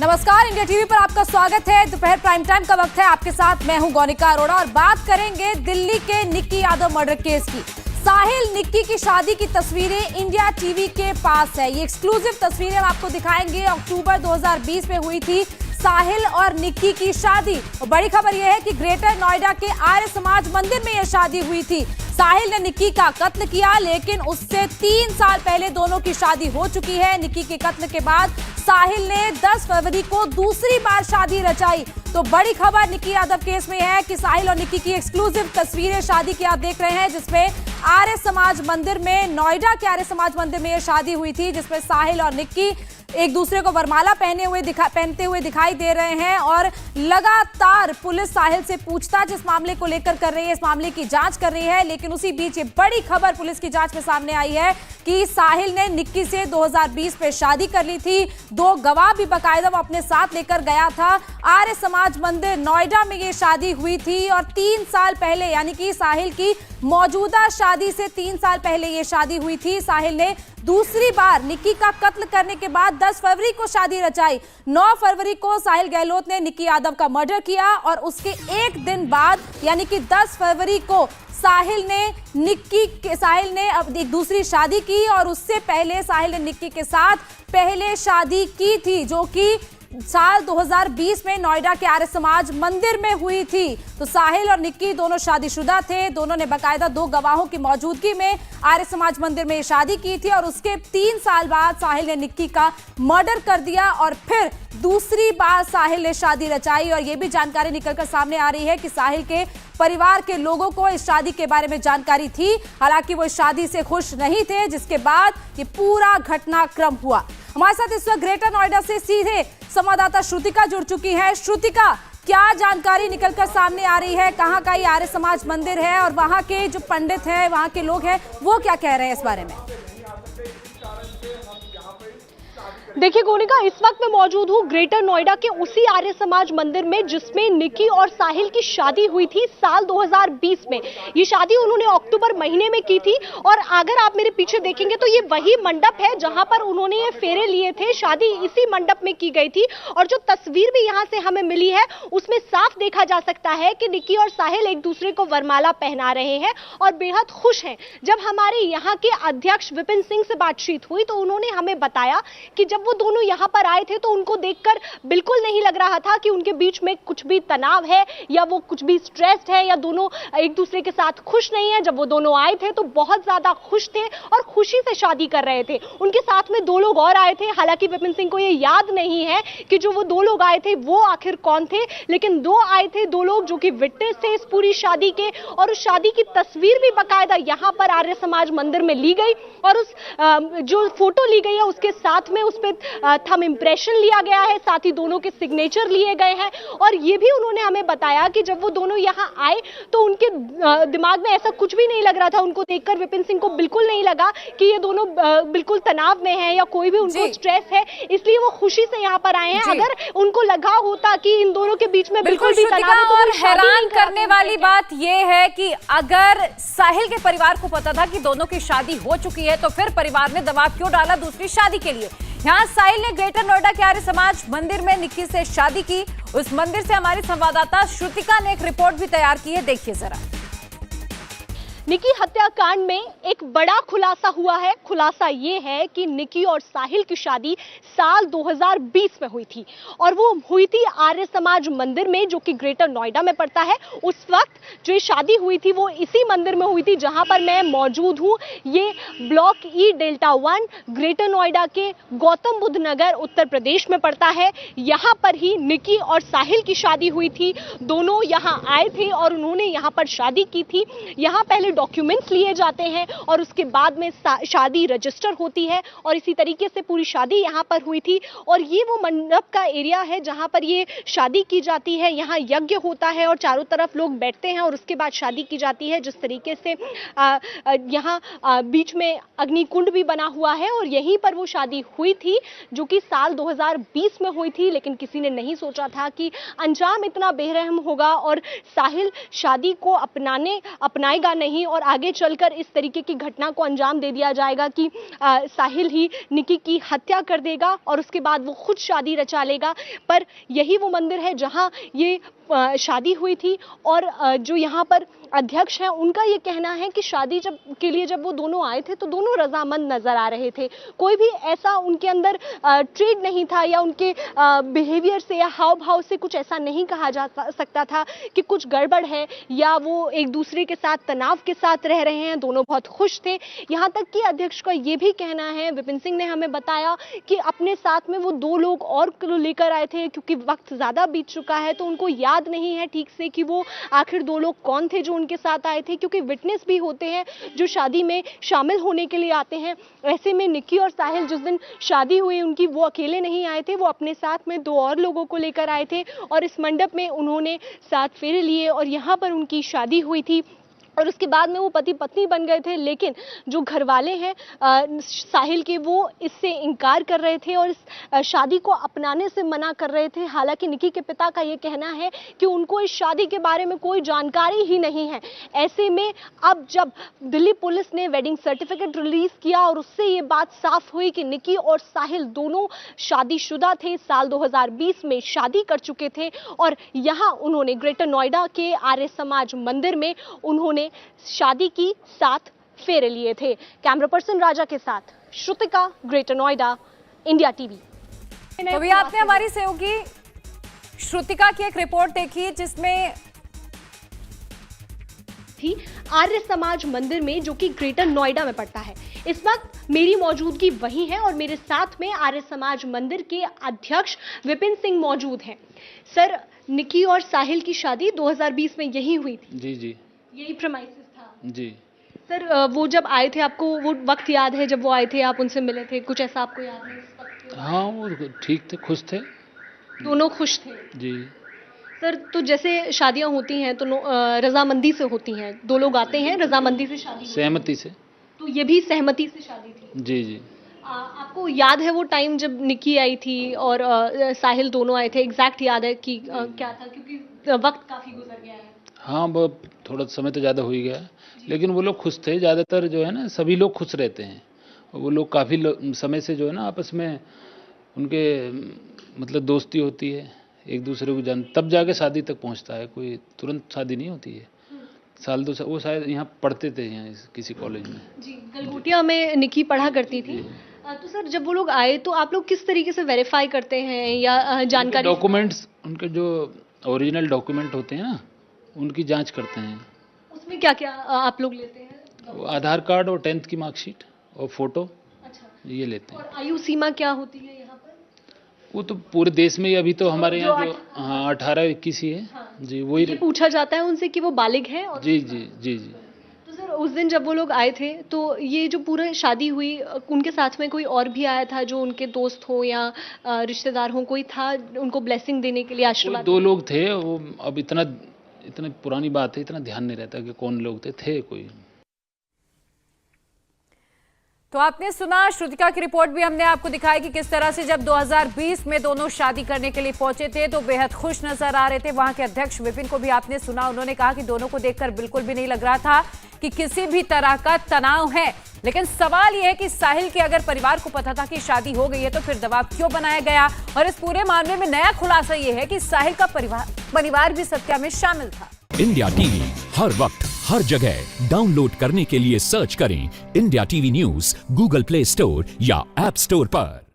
नमस्कार, India TV पर आपका स्वागत है। दोपहर प्राइम टाइम का वक्त है। आपके साथ मैं हूं गौनिका अरोड़ा और बात करेंगे दिल्ली के निक्की यादव मर्डर केस की। साहिल निक्की की शादी की तस्वीरें इंडिया टीवी के पास है। ये एक्सक्लूसिव तस्वीरें हम आपको दिखाएंगे। अक्टूबर 2020 में हुई थी साहिल और निक्की की शादी। और बड़ी खबर यह है कि ग्रेटर नोएडा के आर्य समाज मंदिर में यह शादी हुई थी। साहिल ने निक्की का कत्ल किया, लेकिन उससे 3 साल पहले दोनों की शादी हो चुकी है। निक्की के कत्ल के बाद साहिल ने 10 फरवरी को दूसरी बार शादी रचाई। तो बड़ी खबर निक्की यादव केस में है कि साहिल और निक्की की एक्सक्लूसिव तस्वीरें शादी की आप देख रहे हैं, जिसमें आर्य समाज मंदिर में, नोएडा के आर्य समाज मंदिर में यह शादी हुई थी, जिसमें साहिल और निक्की एक दूसरे को वरमाला पहनते हुए दिखाई दे रहे हैं। और लगातार पुलिस साहिल से पूछताछ इस मामले को लेकर कर रही है, इस मामले की जांच कर रही है। लेकिन उसी बीच ये बड़ी खबर पुलिस की जांच में सामने आई है कि साहिल ने निक्की से 2020 में शादी कर ली थी। 2 गवाह भी बाकायदा वो अपने साथ लेकर गया था। आर्य समाज मंदिर नोएडा में ये शादी हुई थी और 3 साल पहले, यानी कि साहिल की मौजूदा शादी से 3 साल पहले ये शादी हुई थी। साहिल ने दूसरी बार निक्की का कत्ल करने के बाद 10 फरवरी को शादी रचाई। 9 फरवरी को साहिल गहलोत ने निक्की यादव का मर्डर किया और उसके एक दिन बाद, यानी कि 10 फरवरी को साहिल ने अब एक दूसरी शादी की। और उससे पहले साहिल ने निक्की के साथ पहले शादी की थी, जो कि साल 2020 में नोएडा के आर्य समाज मंदिर में हुई थी। तो साहिल और निक्की दोनों शादीशुदा थे। दोनों ने बाकायदा 2 गवाहों की मौजूदगी में आर्य समाज मंदिर में शादी की थी। और उसके 3 साल बाद साहिल ने निक्की का मर्डर कर दिया और फिर दूसरी बार साहिल ने शादी रचाई। और यह भी जानकारी निकलकर सामने आ रही है कि साहिल के परिवार के लोगों को इस शादी के बारे में जानकारी थी। हालांकि वो इस शादी से खुश नहीं थे, जिसके बाद ये पूरा घटनाक्रम हुआ। हमारे साथ इस वक्त ग्रेटर नोएडा से सीधे संवाददाता श्रुतिका जुड़ चुकी है। श्रुतिका, क्या जानकारी निकलकर सामने आ रही है? कहाँ का ये आर्य समाज मंदिर है और वहाँ के जो पंडित हैं, वहाँ के लोग हैं, वो क्या कह रहे हैं इस बारे में? देखिए गोनिका, इस वक्त मैं मौजूद हूँ ग्रेटर नोएडा के उसी आर्य समाज मंदिर में जिसमें निक्की और साहिल की शादी हुई थी साल 2020 में। ये शादी उन्होंने अक्टूबर महीने में की थी। और अगर आप मेरे पीछे देखेंगे तो ये वही मंडप है जहां पर उन्होंने ये फेरे लिए थे। शादी इसी मंडप में की गई थी। और जो तस्वीर भी यहाँ से हमें मिली है उसमें साफ देखा जा सकता है कि निक्की और साहिल एक दूसरे को वरमाला पहना रहे हैं और बेहद खुश हैं। जब हमारे यहाँ के अध्यक्ष विपिन सिंह से बातचीत हुई तो उन्होंने हमें बताया कि जब वो दोनों यहां पर आए थे तो उनको देखकर बिल्कुल नहीं लग रहा था कि उनके बीच में कुछ भी तनाव है या वो कुछ भी स्ट्रेस्ड है या दोनों एक दूसरे के साथ खुश नहीं है। जब वो दोनों आए थे तो बहुत ज्यादा खुश थे और खुशी से शादी कर रहे थे। उनके साथ में 2 लोग और आए थे। हालांकि विपिन सिंह को ये याद नहीं है कि जो वो 2 लोग आए थे वो आखिर कौन थे, लेकिन 2 आए थे, 2 लोग जो कि विटनेस थे इस पूरी शादी के। और उस शादी की तस्वीर भी बाकायदा यहां पर आर्य समाज मंदिर में ली गई और उस जो फोटो ली गई है उसके साथ में उस पर थंब इंप्रेशन लिया गया है, साथ ही दोनों के सिग्नेचर लिए गए हैं। और ये भी उन्होंने हमें बताया कि जब वो दोनों यहाँ आए तो उनके दिमाग में ऐसा कुछ भी नहीं लग रहा था। उनको देखकर विपिन सिंह को बिल्कुल नहीं लगा कि ये दोनों बिल्कुल तनाव में हैं या कोई भी उनको स्ट्रेस है, इसलिए वो खुशी से यहाँ पर आए हैं। अगर उनको लगा होता कि इन दोनों के बीच में बिल्कुल भी तनाव है तो और हैरान करने वाली बात यह है कि अगर साहिल के परिवार को पता था कि दोनों की शादी हो चुकी है तो फिर परिवार ने दबाव क्यों डाला दूसरी शादी के लिए? यहाँ साहिल ने ग्रेटर नोएडा के आर्य समाज मंदिर में निक्की से शादी की। उस मंदिर से हमारी संवाददाता श्रुतिका ने एक रिपोर्ट भी तैयार की है, देखिए जरा। निक्की हत्याकांड में एक बड़ा खुलासा हुआ है। खुलासा ये है कि निक्की और साहिल की शादी साल 2020 में हुई थी और वो हुई थी आर्य समाज मंदिर में, जो कि ग्रेटर नोएडा में पड़ता है। उस वक्त जो ये शादी हुई थी वो इसी मंदिर में हुई थी जहां पर मैं मौजूद हूं। ये ब्लॉक ई डेल्टा 1 ग्रेटर नोएडा के गौतम बुद्ध नगर उत्तर प्रदेश में पड़ता है। यहाँ पर ही निक्की और साहिल की शादी हुई थी। दोनों यहाँ आए थे और उन्होंने यहाँ पर शादी की थी। यहाँ पहले डॉक्यूमेंट्स लिए जाते हैं और उसके बाद में शादी रजिस्टर होती है और इसी तरीके से पूरी शादी यहाँ पर हुई थी। और ये वो मंडप का एरिया है जहाँ पर ये शादी की जाती है। यहाँ यज्ञ होता है और चारों तरफ लोग बैठते हैं और उसके बाद शादी की जाती है। जिस तरीके से यहाँ बीच में अग्निकुंड भी बना हुआ है और यहीं पर वो शादी हुई थी, जो कि साल 2020 में हुई थी। लेकिन किसी ने नहीं सोचा था कि अंजाम इतना बेरहम होगा और साहिल शादी को अपनाएगा नहीं और आगे चलकर इस तरीके की घटना को अंजाम दे दिया जाएगा कि साहिल ही निकी की हत्या कर देगा और उसके बाद वो खुद शादी रचा लेगा। पर यही वो मंदिर है जहां ये शादी हुई थी और जो यहाँ पर अध्यक्ष हैं उनका ये कहना है कि शादी के लिए जब वो दोनों आए थे तो दोनों रजामंद नजर आ रहे थे। कोई भी ऐसा उनके अंदर ट्रेड नहीं था या उनके बिहेवियर से या हाव भाव से कुछ ऐसा नहीं कहा जा सकता था कि कुछ गड़बड़ है या वो एक दूसरे के साथ तनाव के साथ रह रहे हैं। दोनों बहुत खुश थे। यहाँ तक कि अध्यक्ष का ये भी कहना है, विपिन सिंह ने हमें बताया कि अपने साथ में वो 2 लोग और लेकर आए थे क्योंकि वक्त ज्यादा बीत चुका है तो उनको याद नहीं है ठीक से कि वो आखिर 2 लोग कौन थे जो उनके साथ आए थे, क्योंकि विटनेस भी होते हैं जो शादी में शामिल होने के लिए आते हैं। ऐसे में निकी और साहिल जिस दिन शादी हुई उनकी, वो अकेले नहीं आए थे, वो अपने साथ में 2 और लोगों को लेकर आए थे और इस मंडप में उन्होंने 7 फेरे लिए और यहाँ पर उनकी शादी हुई थी और उसके बाद में वो पति पत्नी बन गए थे। लेकिन जो घर वाले हैं साहिल के, वो इससे इनकार कर रहे थे और इस शादी को अपनाने से मना कर रहे थे। हालांकि निकी के पिता का ये कहना है कि उनको इस शादी के बारे में कोई जानकारी ही नहीं है। ऐसे में अब जब दिल्ली पुलिस ने वेडिंग सर्टिफिकेट रिलीज किया और उससे ये बात साफ हुई कि निकी और साहिल दोनों शादीशुदा थे, साल 2020 में शादी कर चुके थे और यहाँ उन्होंने ग्रेटर नोएडा के आर्य समाज मंदिर में उन्होंने शादी की 7 फेरे लिए थे। कैमरा पर्सन राजा के साथ Shrutika, greater Noida, India TV. तो भी आपने हमारी सहयोगी श्रुतिका की एक रिपोर्ट देखी जिसमें थी आर्य समाज मंदिर में, जो कि ग्रेटर नोएडा में पड़ता है। इस वक्त मेरी मौजूदगी वही है और मेरे साथ में आर्य समाज मंदिर के अध्यक्ष विपिन सिंह मौजूद हैं। सर, निकी और साहिल की शादी 2020 में यही हुई थी? जी जी, यही प्रमाइसिस था जी। सर, वो जब आए थे, आपको वो वक्त याद है जब वो आए थे, आप उनसे मिले थे, कुछ ऐसा आपको याद है इस वक्त? हाँ, वो ठीक थे, खुश थे, दोनों खुश थे जी। सर, तो जैसे शादियां होती हैं तो रजामंदी से होती हैं, 2 लोग आते हैं, रजामंदी से शादी, सहमति से। तो ये भी सहमति से शादी थी? जी जी। आपको याद है वो टाइम जब निकी आई थी और साहिल दोनों आए थे? एग्जैक्ट याद है कि क्या था, क्योंकि वक्त काफी गुजर गया है। हाँ, वो थोड़ा समय तो ज़्यादा हो ही गया, लेकिन वो लोग खुश थे। ज़्यादातर जो है ना, सभी लोग खुश रहते हैं। वो लोग काफ़ी समय से जो है ना आपस में उनके मतलब दोस्ती होती है, एक दूसरे को जान, तब जाके शादी तक पहुंचता है। कोई तुरंत शादी नहीं होती है। साल 2 साल वो शायद यहाँ पढ़ते थे, यहाँ किसी कॉलेज में जी, गलगोटिया में निकी पढ़ा करती थी। तो सर, जब वो लोग आए तो आप लोग किस तरीके से वेरीफाई करते हैं या जानकारी? डॉक्यूमेंट्स, उनके जो ओरिजिनल डॉक्यूमेंट होते हैं ना, उनकी जांच करते हैं। उसमें क्या क्या आप लोग लेते हैं? आधार कार्ड और 10th की मार्कशीट और फोटो। अच्छा, ये लेते हैं। और आयु सीमा क्या होती है यहाँ पर? वो तो पूरे देश में ही अभी तो हमारे यहाँ जो 18-21 ही है। हाँ। जी, वही ये पूछा जाता है उनसे कि वो बालिग हैं? और जी जी जी जी। तो सर, उस दिन जब वो लोग आए थे तो ये जो पूरा शादी हुई, उनके साथ में कोई और भी आया था जो उनके दोस्त हो या रिश्तेदार हो, कोई था उनको ब्लेसिंग देने के लिए, आशीर्वाद? 2 लोग थे। वो अब इतना पुरानी बात है, इतना ध्यान नहीं रहता कि कौन लोग थे कोई। तो आपने सुना श्रुतिका की रिपोर्ट भी हमने आपको दिखाई कि किस तरह से जब 2020 में दोनों शादी करने के लिए पहुंचे थे तो बेहद खुश नजर आ रहे थे। वहां के अध्यक्ष विपिन को भी आपने सुना, उन्होंने कहा कि दोनों को देखकर बिल्कुल भी नहीं लग रहा था कि किसी भी तरह का तनाव है। लेकिन सवाल यह है कि साहिल के अगर परिवार को पता था कि शादी हो गई है तो फिर दबाव क्यों बनाया गया? और इस पूरे मामले में नया खुलासा यह है कि साहिल का परिवार भी हत्या में शामिल था। इंडिया टीवी हर वक्त हर जगह डाउनलोड करने के लिए सर्च करें India TV news Google play store या ऐप स्टोर पर।